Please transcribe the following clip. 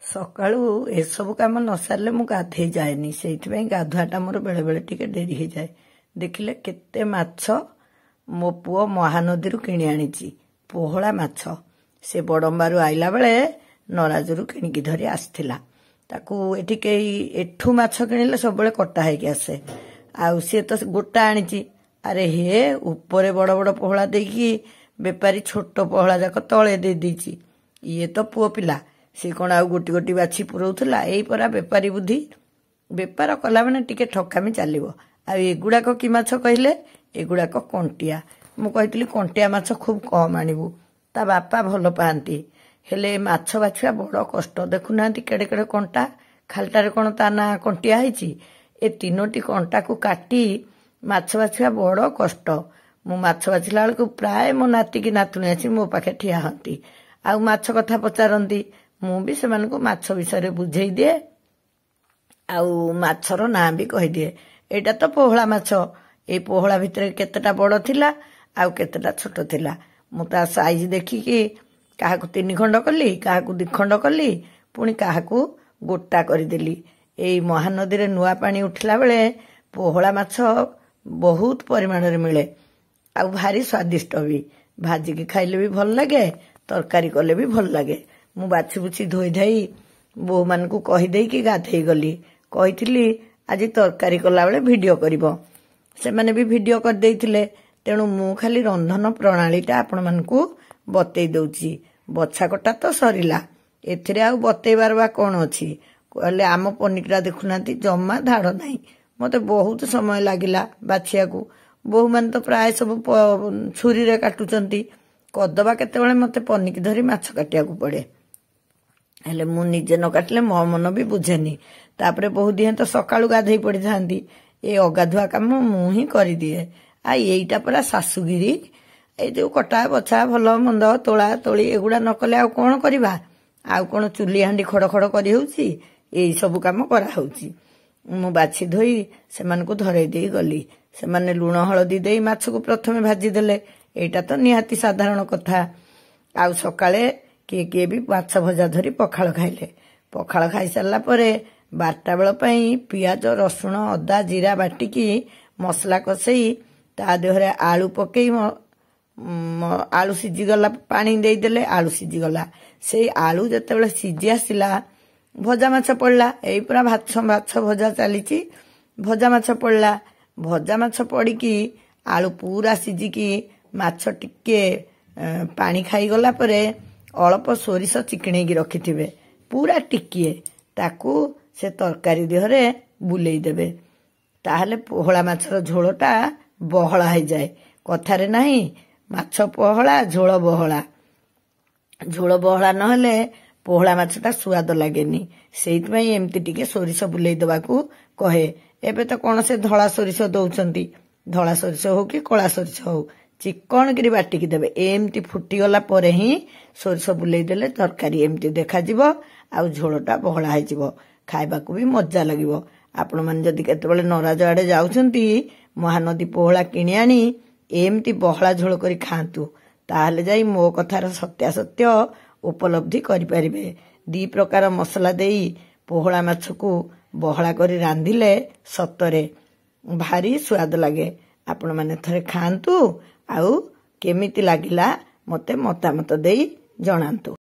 ସକାଳୁ ଏସବୁ କାମ ନ ସାରିଲେ ମୁଁ ଗାଧେଇ ଯାଏନି। ସେଇଥିପାଇଁ ଗାଧୁଆଟା ମୋର ବେଳେବେଳେ ଟିକେ ଡେରି ହେଇଯାଏ। ଦେଖିଲେ କେତେ ମାଛ ମୋ ପୁଅ ମହାନଦୀରୁ କିଣି ଆଣିଛି, ପୋହଳା ମାଛ। ସେ ବଡମ୍ବାରୁ ଆଇଲା ବେଳେ ନରାଜରୁ କିଣିକି ଧରି ଆସିଥିଲା। ତାକୁ ଏଠି କେହି ଏଠୁ ମାଛ କିଣିଲେ ସବୁବେଳେ କଟା ହେଇକି ଆସେ, ଆଉ ସିଏ ତ ଗୋଟା ଆଣିଛି। ଆରେ ହେ, ଉପରେ ବଡ ବଡ ପୋହଳା ଦେଇକି ବେପାରୀ ଛୋଟ ପୋହଳା ଯାକ ତଳେ ଦେଇ ଦେଇଛି। ଇଏ ତ ପୁଅ ପିଲା, ସେ କଣ ଆଉ ଗୋଟି ଗୋଟି ବାଛି ପୁରଉଥିଲା? ଏଇ ପରା ବେପାରୀ ବୁଦ୍ଧି। ବେପାର କଲା ମାନେ ଟିକେ ଠକାମି ଚାଲିବ। ଆଉ ଏଗୁଡାକ କି ମାଛ କହିଲେ? ଏଗୁଡାକ କଣ୍ଟିଆ। ମୁଁ କହିଥିଲି କଣ୍ଟିଆ ମାଛ ଖୁବ କମ ଆଣିବୁ, ତା ବାପା ଭଲ ପାଆନ୍ତି। ହେଲେ ମାଛ ବାଛିବା ବଡ କଷ୍ଟ। ଦେଖୁନାହାନ୍ତି କେଡେ କେଡେ କଣ୍ଟା, ଖାଲିଟାରେ କଣ ତା ନାଁ କଣ୍ଟିଆ ହେଇଛି? ଏ 3ଟି କଣ୍ଟାକୁ କାଟି ମାଛ ବାଛିବା ବଡ କଷ୍ଟ। ମୁଁ ମାଛ ବାଛିଲା ବେଳକୁ ପ୍ରାୟ ମୋ ନାତି କି ନାତୁଣୀ ଆସି ମୋ ପାଖେ ଠିଆ ହନ୍ତି, ଆଉ ମାଛ କଥା ପଚାରନ୍ତି। ମୁଁ ବି ସେମାନଙ୍କୁ ମାଛ ବିଷୟରେ ବୁଝେଇ ଦିଏ, ଆଉ ମାଛର ନାଁ ବି କହିଦିଏ। ଏଇଟା ତ ପୋହଳା ମାଛ। ଏଇ ପୋହଳା ଭିତରେ କେତେଟା ବଡ ଥିଲା ଆଉ କେତେଟା ଛୋଟ ଥିଲା। ମୁଁ ତା ସାଇଜ ଦେଖିକି କାହାକୁ 3 ଖଣ୍ଡ କଲି, କାହାକୁ 2 ଖଣ୍ଡ କଲି, ପୁଣି କାହାକୁ ଗୋଟା କରିଦେଲି। ଏଇ ମହାନଦୀରେ ନୂଆ ପାଣି ଉଠିଲା ବେଳେ ପୋହଳା ମାଛ ବହୁତ ପରିମାଣରେ ମିଳେ, ଆଉ ଭାରି ସ୍ୱାଦିଷ୍ଟ ବି। ଭାଜିକି ଖାଇଲେ ବି ଭଲ ଲାଗେ, ତରକାରୀ କଲେ ବି ଭଲ ଲାଗେ। ମୁଁ ବାଛି ବୁଛି ଧୋଇ ଧାଇ ବୋଉମାନଙ୍କୁ କହିଦେଇକି ଗାଧେଇ ଗଲି। କହିଥିଲି ଆଜି ତରକାରୀ କଲାବେଳେ ଭିଡିଓ କରିବ, ସେମାନେ ବି ଭିଡିଓ କରିଦେଇଥିଲେ। ତେଣୁ ମୁଁ ଖାଲି ରନ୍ଧନ ପ୍ରଣାଳୀଟା ଆପଣମାନଙ୍କୁ ବତେଇ ଦଉଛି। ବଛା କଟା ତ ସରିଲା, ଏଥିରେ ଆଉ ବତେଇବାର ବା କଣ ଅଛି? କହିଲେ ଆମ ପନିକିଟା ଦେଖୁନାହାନ୍ତି, ଜମା ଧାଡ଼ ନାହିଁ। ମତେ ବହୁତ ସମୟ ଲାଗିଲା ବାଛିବାକୁ। ବୋହୂମାନେ ତ ପ୍ରାୟ ସବୁ ଛୁରୀରେ କାଟୁଛନ୍ତି, କଦବା କେତେବେଳେ ମତେ ପନିକି ଧରି ମାଛ କାଟିବାକୁ ପଡେ। ହେଲେ ମୁଁ ନିଜେ ନ କାଟିଲେ ମୋ ମନ ବି ବୁଝେନି। ତାପରେ ବୋହୂ ଦିହେଁ ତ ସକାଳୁ ଗାଧେଇ ପଡିଥାନ୍ତି, ଏ ଅଗାଧୁଆ କାମ ମୁଁ ହିଁ କରିଦିଏ। ଆଉ ଏଇଟା ପରା ଶାଶୁଗିରି। ଏଇ ଯୋଉ କଟା ବଛା ଭଲ ମନ୍ଦ ତୋଳା ତୋଳି ଏଗୁଡା ନ କଲେ ଆଉ କଣ କରିବା? ଆଉ କଣ ଚୁଲି ହାଣ୍ଡି ଖଡ ଖଡ କରି ହଉଛି? ଏଇ ସବୁ କାମ କରାହଉଛି। ମୁଁ ବାଛି ଧୋଇ ସେମାନଙ୍କୁ ଧରେଇ ଦେଇ ଗଲି। ସେମାନେ ଲୁଣ ହଳଦୀ ଦେଇ ମାଛକୁ ପ୍ରଥମେ ଭାଜିଦେଲେ। ଏଇଟା ତ ନିହାତି ସାଧାରଣ କଥା। ଆଉ ସକାଳେ କିଏ କିଏ ବି ମାଛ ଭଜା ଧରି ପଖାଳ ଖାଇଲେ। ପଖାଳ ଖାଇସାରିଲା ପରେ 12ଟା ବେଳ ପାଇଁ ପିଆଜ ରସୁଣ ଅଦା ଜିରା ବାଟିକି ମସଲା କଷେଇ ତା ଦେହରେ ଆଳୁ ପକେଇ ଆଳୁ ସିଝିଗଲା, ପାଣି ଦେଇଦେଲେ, ଆଳୁ ସିଝିଗଲା। ସେଇ ଆଳୁ ଯେତେବେଳେ ସିଝି ଆସିଲା, ଭଜା ମାଛ ପଡିଲା। ଏଇ ପୁରା ମାଛ ଭଜା ଚାଲିଛି, ଭଜା ମାଛ ପଡିଲା। ଭଜା ମାଛ ପଡିକି ଆଳୁ ପୁରା ସିଝିକି ମାଛ ଟିକେ ପାଣି ଖାଇଗଲା ପରେ ଅଳ୍ପ ସୋରିଷ ଚିକିଣେଇକି ରଖିଥିବେ, ପୁରା ଟିକିଏ, ତାକୁ ସେ ତରକାରୀ ଦେହରେ ବୁଲେଇ ଦେବେ। ତାହେଲେ ପୋହଳା ମାଛର ଝୋଳଟା ବହଳା ହେଇଯାଏ। କଥାରେ ନାହିଁ, ମାଛ ପୋହଳା ଝୋଳ ବହଳା। ଝୋଳ ବହଳା ନହେଲେ ପୋହଳା ମାଛଟା ସୁଆଦ ଲାଗେନି। ସେଇଥିପାଇଁ ଏମିତି ଟିକେ ସୋରିଷ ବୁଲେଇ ଦେବାକୁ କହେ। ଏବେ ତ କଣ ସେ ଧଳା ସୋରିଷ ଦଉଛନ୍ତି, ଧଳା ସୋରିଷ ହଉ କି କଳା ସୋରିଷ ହଉ, ଚିକଣକିରି ବାଟିକି ଦେବେ। ଏମିତି ଫୁଟିଗଲା ପରେ ହିଁ ସୋରିଷ ବୁଲେଇ ଦେଲେ ତରକାରୀ ଏମିତି ଦେଖାଯିବ, ଆଉ ଝୋଳଟା ବହଳା ହେଇଯିବ, ଖାଇବାକୁ ବି ମଜା ଲାଗିବ। ଆପଣମାନେ ଯଦି କେତେବେଳେ ନରାଜ ଆଡେ ଯାଉଛନ୍ତି, ମହାନଦୀ ପୋହଳା କିଣି ଆଣି ଏମିତି ବହଳା ଝୋଳ କରି ଖାଆନ୍ତୁ। ତାହେଲେ ଯାଇ ମୋ କଥାର ସତ୍ୟାସତ୍ୟ ଉପଲବ୍ଧି କରିପାରିବେ। 2 ପ୍ରକାର ମସଲା ଦେଇ ପୋହଳା ମାଛକୁ ବହଳା କରି ରାନ୍ଧିଲେ ସତରେ ଭାରି ସୁଆଦ ଲାଗେ। ଆପଣମାନେ ଥରେ ଖାଆନ୍ତୁ, ଆଉ କେମିତି ଲାଗିଲା ମତେ ମତାମତ ଦେଇ ଜଣାନ୍ତୁ।